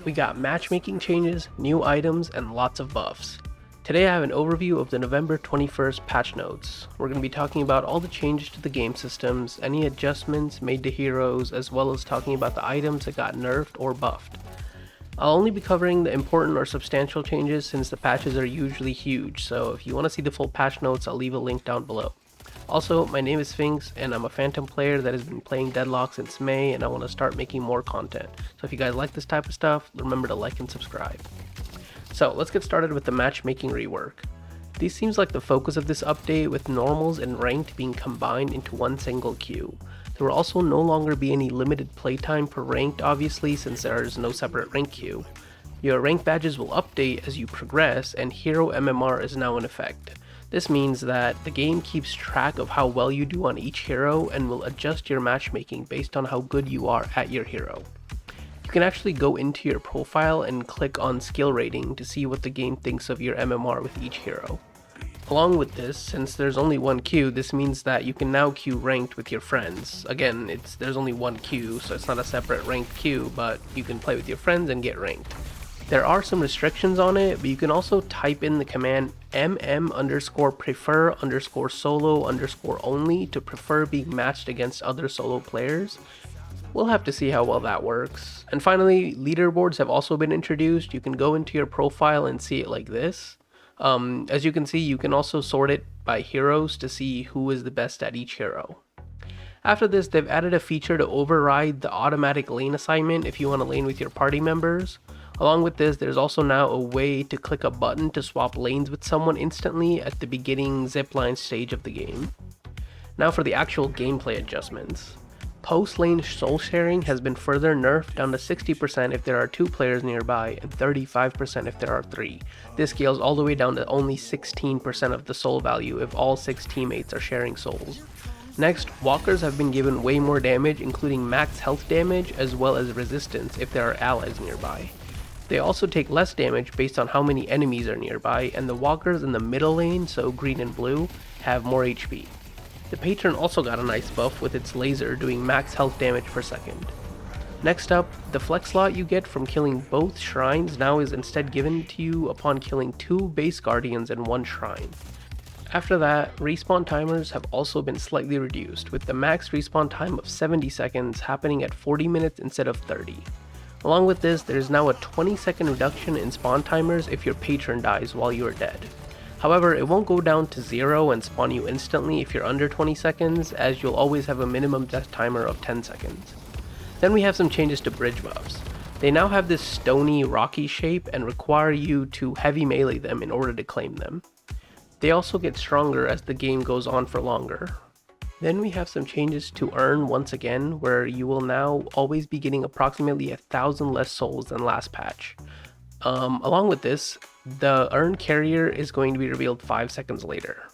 We got matchmaking changes, new items, and lots of buffs. Today I have an overview of the November 21st patch notes. We're going to be talking about all the changes to the game systems, any adjustments made to heroes, as well as talking about the items that got nerfed or buffed. I'll only be covering the important or substantial changes since the patches are usually huge, so if you want to see the full patch notes, I'll leave a link down below. Also, my name is Sphinx, and I'm a Phantom player that has been playing Deadlock since May, and I want to start making more content. So if you guys like this type of stuff, remember to like and subscribe. So let's get started with the Matchmaking Rework. This seems like the focus of this update, with normals and ranked being combined into one single queue. There will also no longer be any limited playtime per ranked, obviously, since there is no separate rank queue. Your rank badges will update as you progress, and hero MMR is now in effect. This means that the game keeps track of how well you do on each hero and will adjust your matchmaking based on how good you are at your hero. You can actually go into your profile and click on skill rating to see what the game thinks of your MMR with each hero. Along with this, since there's only one queue, this means that you can now queue ranked with your friends. Again, there's only one queue, so it's not a separate ranked queue, but you can play with your friends and get ranked. There are some restrictions on it, but you can also type in the command mm_prefer_solo_only to prefer being matched against other solo players. We'll have to see how well that works. And finally, leaderboards have also been introduced. You can go into your profile and see it like this. As you can see, you can also sort it by heroes to see who is the best at each hero. After this, they've added a feature to override the automatic lane assignment if you want to lane with your party members. Along with this, there's also now a way to click a button to swap lanes with someone instantly at the beginning zipline stage of the game. Now for the actual gameplay adjustments. Post-lane soul sharing has been further nerfed down to 60% if there are 2 players nearby and 35% if there are 3. This scales all the way down to only 16% of the soul value if all 6 teammates are sharing souls. Next, walkers have been given way more damage, including max health damage as well as resistance if there are allies nearby. They also take less damage based on how many enemies are nearby, and the walkers in the middle lane, so green and blue, have more HP. The patron also got a nice buff with its laser doing max health damage per second. Next up, the flex slot you get from killing both shrines now is instead given to you upon killing 2 base guardians and 1 shrine. After that, respawn timers have also been slightly reduced, with the max respawn time of 70 seconds happening at 40 minutes instead of 30. Along with this, there is now a 20-second reduction in spawn timers if your patron dies while you are dead. However, it won't go down to 0 and spawn you instantly if you're under 20 seconds, as you'll always have a minimum death timer of 10 seconds. Then we have some changes to bridge buffs. They now have this stony, rocky shape and require you to heavy melee them in order to claim them. They also get stronger as the game goes on for longer. Then we have some changes to Earn once again, where you will now always be getting approximately 1,000 less souls than last patch. Along with this, the Earn carrier is going to be revealed 5 seconds later.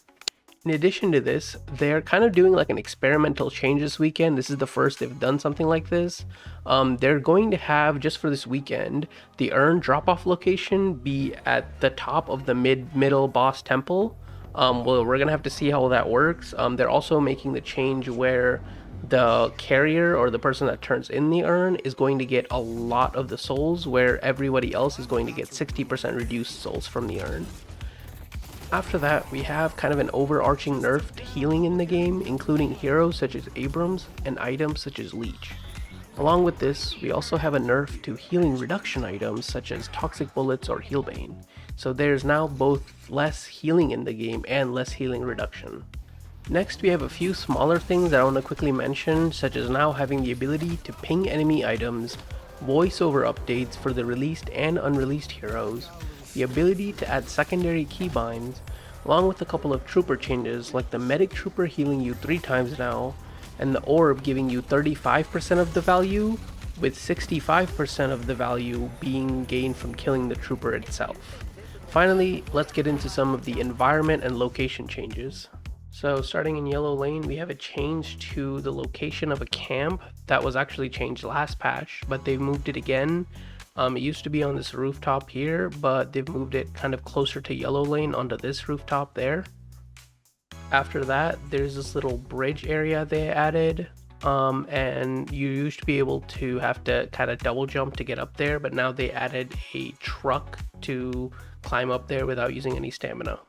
In addition to this, they're kind of doing like an experimental change this weekend. This is the first they've done something like this. They're going to have, just for this weekend, the Earn drop-off location be at the top of the middle boss temple. Well, we're gonna have to see how that works. They're also making the change where the carrier, or the person that turns in the Earn, is going to get a lot of the souls, where everybody else is going to get 60% reduced souls from the Earn. After that, we have kind of an overarching nerf to healing in the game, including heroes such as Abrams and items such as Leech. Along with this, we also have a nerf to healing reduction items such as Toxic Bullets or Healbane. So there's now both less healing in the game and less healing reduction. Next, we have a few smaller things that I want to quickly mention, such as now having the ability to ping enemy items, voiceover updates for the released and unreleased heroes, the ability to add secondary keybinds, along with a couple of trooper changes like the medic trooper healing you 3 times now, and the orb giving you 35% of the value, with 65% of the value being gained from killing the trooper itself. Finally, let's get into some of the environment and location changes. So starting in yellow lane, we have a change to the location of a camp that was actually changed last patch, but they've moved it again. It used to be on this rooftop here, but they've moved it kind of closer to yellow lane onto this rooftop there. After that, there's this little bridge area they added. and you used to be able to have to kind of double jump to get up there, but now they added a truck to climb up there without using any stamina.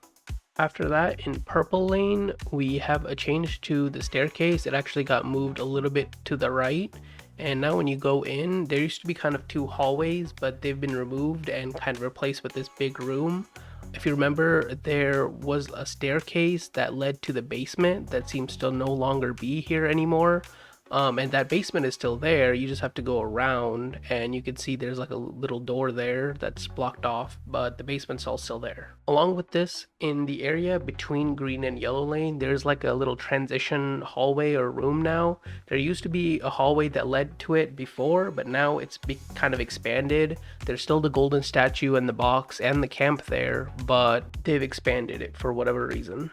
After that, in Purple Lane, we have a change to the staircase. It actually got moved a little bit to the right, and now when you go in, there used to be kind of two hallways, but they've been removed and kind of replaced with this big room. If you remember, there was a staircase that led to the basement that seems to no longer be here anymore. And that basement is still there. You just have to go around, and you can see there's like a little door there that's blocked off, but the basement's all still there. Along with this, in the area between Green and Yellow Lane, there's like a little transition hallway or room now. There used to be a hallway that led to it before, but now it's kind of expanded. There's still the golden statue and the box and the camp there, but they've expanded it for whatever reason.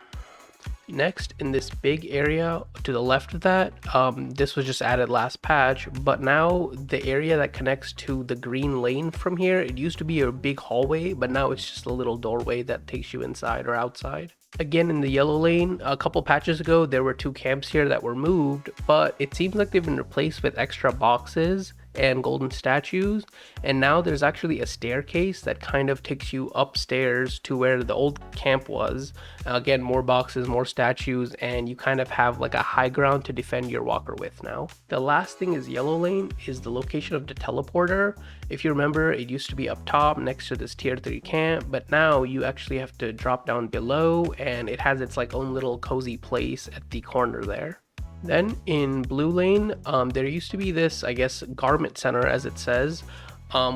Next, in this big area to the left of that, this was just added last patch, but now the area that connects to the green lane from here, it used to be a big hallway, but now it's just a little doorway that takes you inside or outside. Again, in the yellow lane, a couple patches ago, there were two camps here that were moved, but it seems like they've been replaced with extra boxes and golden statues, and now there's actually a staircase that kind of takes you upstairs to where the old camp was. Again, more boxes, more statues, and you kind of have like a high ground to defend your walker with now. The last thing is yellow lane is the location of the teleporter. If you remember, it used to be up top next to this tier 3 camp, but now you actually have to drop down below, and it has its like own little cozy place at the corner there. Then in blue lane, there used to be this, I guess, garment center as it says,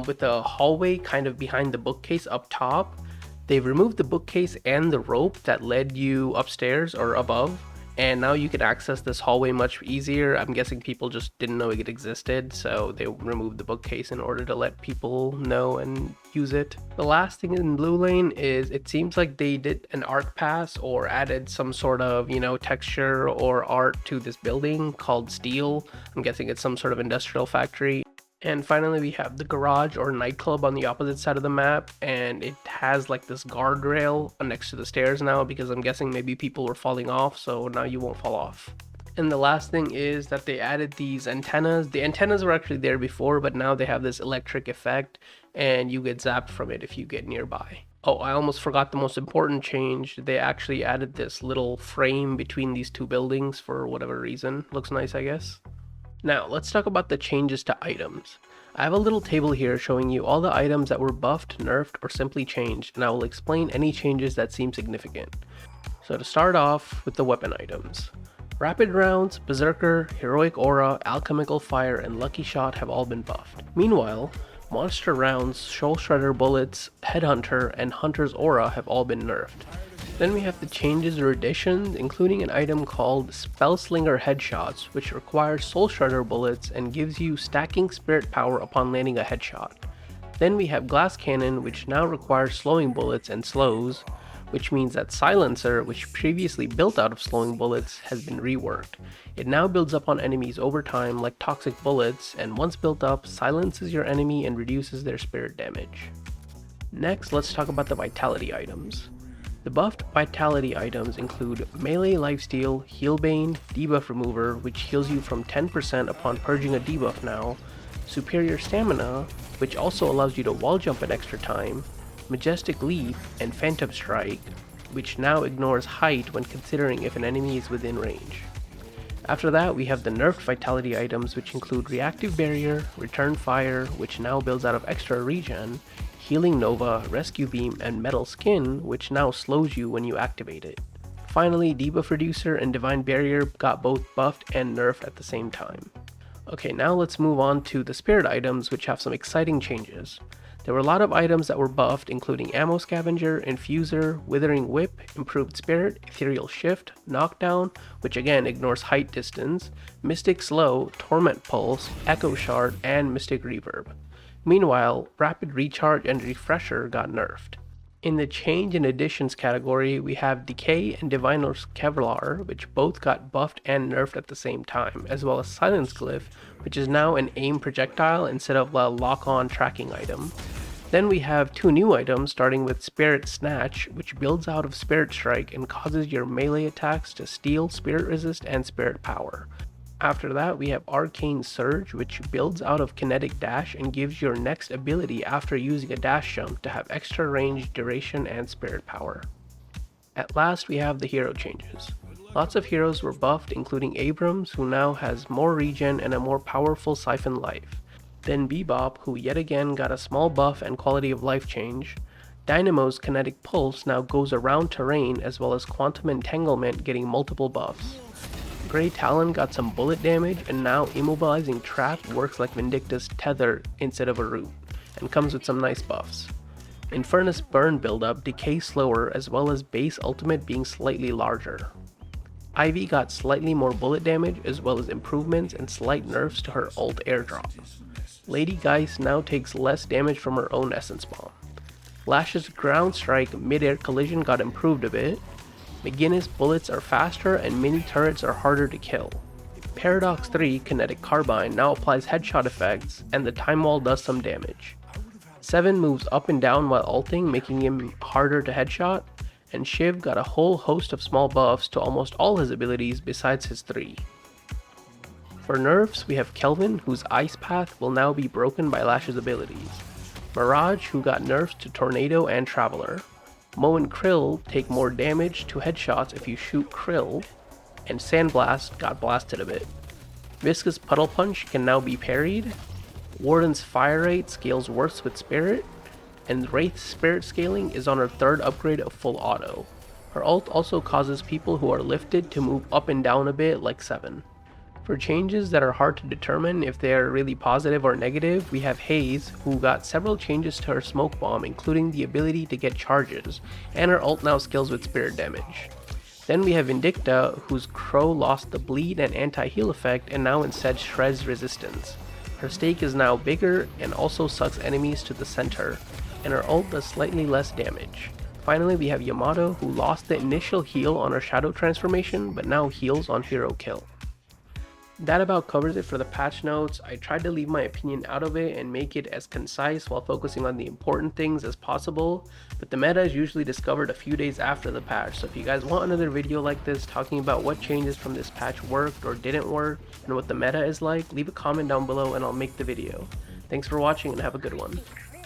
with a hallway kind of behind the bookcase up top. They've removed the bookcase and the rope that led you upstairs or above, and now you can access this hallway much easier. I'm guessing people just didn't know it existed, so they removed the bookcase in order to let people know and use it. The last thing in blue lane is it seems like they did an art pass or added some sort of, texture or art to this building called Steel. I'm guessing it's some sort of industrial factory. And finally, we have the garage or nightclub on the opposite side of the map, and it has like this guardrail next to the stairs now, because I'm guessing maybe people were falling off, so now you won't fall off. And the last thing is that they added these antennas. The antennas were actually there before, but now they have this electric effect, and you get zapped from it if you get nearby. Oh, I almost forgot the most important change. They actually added this little frame between these two buildings for whatever reason. Looks nice, I guess. Now, let's talk about the changes to items. I have a little table here showing you all the items that were buffed, nerfed, or simply changed, and I will explain any changes that seem significant. So to start off with the weapon items. Rapid Rounds, Berserker, Heroic Aura, Alchemical Fire, and Lucky Shot have all been buffed. Meanwhile, Monster Rounds, Soul Shredder Bullets, Headhunter, and Hunter's Aura have all been nerfed. Then we have the changes or additions, including an item called Spellslinger Headshots, which requires Soul Shredder bullets and gives you stacking spirit power upon landing a headshot. Then we have Glass Cannon, which now requires slowing bullets and slows, which means that Silencer, which previously built out of slowing bullets, has been reworked. It now builds up on enemies over time like toxic bullets, and once built up, silences your enemy and reduces their spirit damage. Next, let's talk about the Vitality items. The buffed Vitality items include Melee Lifesteal, Healbane, Debuff Remover, which heals you from 10% upon purging a debuff now, Superior Stamina, which also allows you to wall jump an extra time, Majestic Leap, and Phantom Strike, which now ignores height when considering if an enemy is within range. After that, we have the nerfed Vitality items, which include Reactive Barrier, Return Fire, which now builds out of extra regen, Healing Nova, Rescue Beam, and Metal Skin, which now slows you when you activate it. Finally, Debuff Reducer and Divine Barrier got both buffed and nerfed at the same time. Okay, now let's move on to the Spirit items, which have some exciting changes. There were a lot of items that were buffed, including Ammo Scavenger, Infuser, Withering Whip, Improved Spirit, Ethereal Shift, Knockdown, which again ignores height distance, Mystic Slow, Torment Pulse, Echo Shard, and Mystic Reverb. Meanwhile, Rapid Recharge and Refresher got nerfed. In the change and additions category, we have Decay and Diviner's Kevlar, which both got buffed and nerfed at the same time, as well as Silence Glyph, which is now an aim projectile instead of a lock-on tracking item. Then we have two new items, starting with Spirit Snatch, which builds out of Spirit Strike and causes your melee attacks to steal, Spirit Resist, and Spirit Power. After that, we have Arcane Surge, which builds out of Kinetic Dash and gives your next ability after using a dash jump to have extra range, duration, and spirit power. At last, we have the hero changes. Lots of heroes were buffed, including Abrams, who now has more regen and a more powerful Siphon Life. Then Bebop, who yet again got a small buff and quality of life change. Dynamo's Kinetic Pulse now goes around terrain, as well as Quantum Entanglement getting multiple buffs. Grey Talon got some bullet damage, and now Immobilizing Trap works like Vindicta's Tether instead of a root, and comes with some nice buffs. Infernus Burn buildup decays slower, as well as base ultimate being slightly larger. Ivy got slightly more bullet damage, as well as improvements and slight nerfs to her ult airdrop. Lady Geist now takes less damage from her own Essence Bomb. Lash's Ground Strike mid-air collision got improved a bit. McGinnis bullets are faster and mini turrets are harder to kill. Paradox 3 Kinetic Carbine now applies headshot effects, and the Time Wall does some damage. 7 moves up and down while ulting, making him harder to headshot, and Shiv got a whole host of small buffs to almost all his abilities besides his 3. For nerfs, we have Kelvin, whose Ice Path will now be broken by Lash's abilities. Mirage, who got nerfs to Tornado and Traveler. Mo and Krill take more damage to headshots if you shoot Krill, and Sandblast got blasted a bit. Viscous Puddle Punch can now be parried. Warden's Fire Rate scales worse with Spirit, and Wraith's Spirit scaling is on her 3rd upgrade of full auto. Her ult also causes people who are lifted to move up and down a bit like 7. For changes that are hard to determine if they are really positive or negative, we have Haze, who got several changes to her Smoke Bomb, including the ability to get charges, and her ult now scales with Spirit damage. Then we have Vindicta, whose Crow lost the bleed and anti-heal effect and now instead shreds resistance. Her stake is now bigger and also sucks enemies to the center, and her ult does slightly less damage. Finally, we have Yamato, who lost the initial heal on her Shadow transformation, but now heals on hero kill. That about covers it for the patch notes. I tried to leave my opinion out of it and make it as concise while focusing on the important things as possible, but the meta is usually discovered a few days after the patch, so if you guys want another video like this talking about what changes from this patch worked or didn't work and what the meta is like, leave a comment down below and I'll make the video. Thanks for watching and have a good one.